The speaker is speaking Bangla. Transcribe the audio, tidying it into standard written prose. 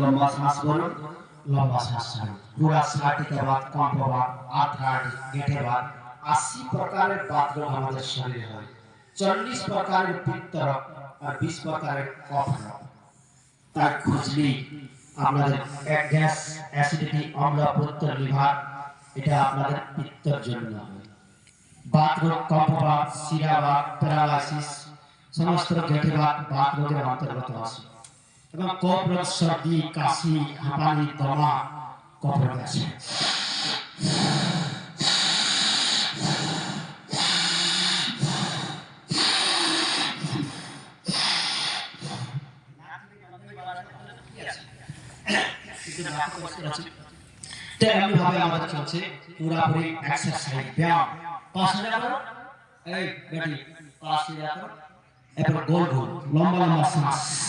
লম্বা শ্বাস করুন, লম্বা শ্বাস ছাড়ুন। পুরা সার্টিকাবাদ, কম্পবাদ, আর্থ্রাইটিস, গেঁটেবাদ 80 প্রকারের বাতরোগ আমাদের শরীরে হয়। 40 প্রকারের পিত্তরোগ আর 20 প্রকারের কফ রোগ। তাই খুঁজলি আপনাদের গ্যাস, অ্যাসিডিটি, অম্লপিত্ত, লিভার, এটা আপনাদের পিত্তের জন্য হয়। বাতরোগ, কফবাত, শিরাবাত, প্যারালাইসিস সমস্ত গেঁটেবাদ বাতরোগের অন্তর্গত আছে। এবং কফ রোগ, সর্দি, কাশি, হাঁপানি, দমা কফ রোগ আছে। তেমনি ভাবে আমাদের চলছে পুরাপুরি এক্সারসাইজ, ব্যায়াম। পাশে রাখো, এই বেটি পাশে রাখো, এরপর গোল গোল লম্বা লম্বা শ্বাস।